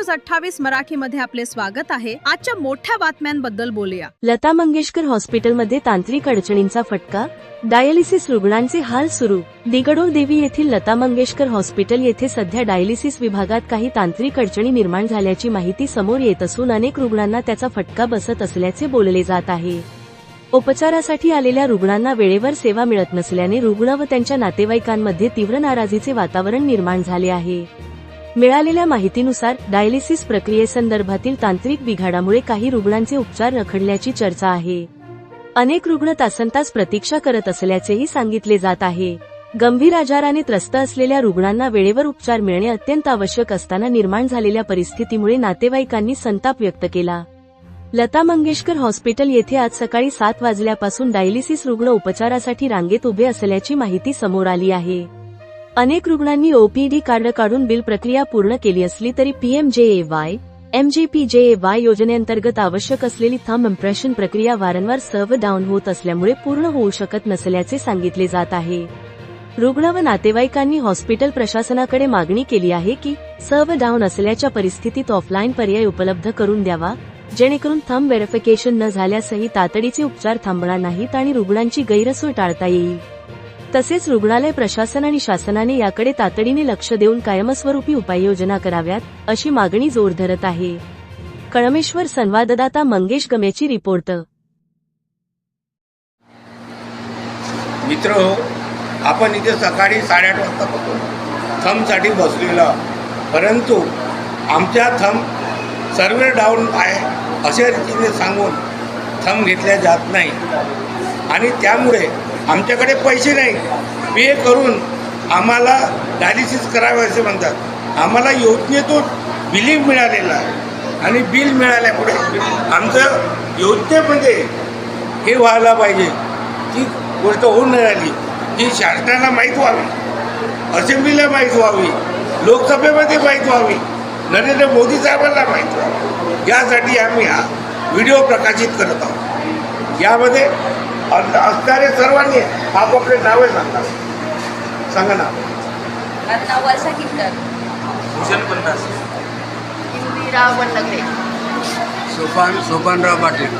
28 मराठीमध्ये आपले स्वागत आहे। आजच्या मोठ्या बातम्यांबद्दल बोलूया। लता मंगेशकर हॉस्पिटलमध्ये तांत्रिक अडचणींचा फटका, डायलिसिस रुग्णांचे हाल सुरू। दिगडोह देवी येथील लता मंगेशकर हॉस्पिटल येथे सध्या डायलिसिस विभागात काही तांत्रिक अडचणी निर्माण झाल्याची माहिती समोर येत असून अनेक रुग्णांना त्याचा फटका बसत असल्याचे बोलले जात आहे। उपचारासाठी आलेल्या रुग्णांना वेळेवर सेवा मिळत नसल्याने रुग्ण व त्यांच्या नातेवाईकांमध्ये तीव्र नाराजीचे वातावरण निर्माण झाले आहे। मिळालेल्या माहितीनुसार डायलिसिस प्रक्रियेसंदर्भातील तांत्रिक बिघाडामुळे काही रुग्णांचे उपचार रखडल्याची चर्चा आहे। अनेक रुग्ण तासनतास प्रतीक्षा करत असल्याचेही सांगितले जात आहे। गंभीर आजाराने त्रस्त असलेल्या रुग्णांना वेळेवर उपचार मिळणे अत्यंत आवश्यक असताना निर्माण झालेल्या परिस्थितीमुळे नातेवाईकांनी संताप व्यक्त केला। लता मंगेशकर हॉस्पिटल येथे आज सकाळी 7 वाजल्यापासून डायलिसिस रुग्ण उपचारासाठी रांगेत उभे असल्याची माहिती समोर आली आहे। अनेक रुग्णांनी ओपीडी कार्ड काढून बिल प्रक्रिया पूर्ण केली असली तरी पीएमजेएवाय, एमजेपीजेएवाय योजनेअंतर्गत आवश्यक असलेली थंब इम्प्रेशन प्रक्रिया वारंवार सर्व्ह डाऊन होत असल्यामुळे पूर्ण होऊ शकत नसल्याचे सांगितले जात आहे। रुग्ण व नातेवाईकांनी हॉस्पिटल प्रशासनाकडे मागणी केली आहे की सर्व्ह डाऊन असल्याच्या परिस्थितीत ऑफलाईन पर्याय उपलब्ध करून द्यावा, जेणेकरून थंब व्हेरिफिकेशन न झाल्यासही तातडीचे उपचार थांबणार नाहीत आणि रुग्णांची गैरसोय टाळता येईल। तसेच रुग्णालय प्रशासन आणि शासनाने याकडे तातडीने लक्ष देऊन कायमस्वरूपी उपाययोजना कराव्यात, अशी मागणी जोर धरत आहे। कळमेश्वर संवाददाता मंगेश गमेची रिपोर्ट। मित्र, आपण इथे सकाळी 8:30 वाजतापासून थंबसाठी बसलेलो, परंतु आमच्या थंब सर्व्हर डाऊन आहे अशा रीतीने सांगून थंब घेतल्या जात नाही आणि त्यामुळे आमच्याकडे पैसे नाही। पे करून आम्हाला डायलिसिस करावे असे म्हणतात। आम्हाला योजनेतून बिलिंग मिळालेलं आहे आणि बिल मिळाल्यामुळे आमचं योजनेमध्ये हे व्हायला पाहिजे, ती गोष्ट होऊन नाही राहिली। ही शासनाला माहीत व्हावी, असेंब्लीला माहीत व्हावी, लोकसभेमध्ये माहीत व्हावी, नरेंद्र मोदी साहेबांना माहीत व्हावी, यासाठी आम्ही हा व्हिडिओ प्रकाशित करत आहोत। यामध्ये असणारे सर्वांनी आपापले नावे सांगा ना। माझं नाव वर्षा किंकर, भूषण पन्नास, इंदिरा वनगरे, सोपानराव पाटील,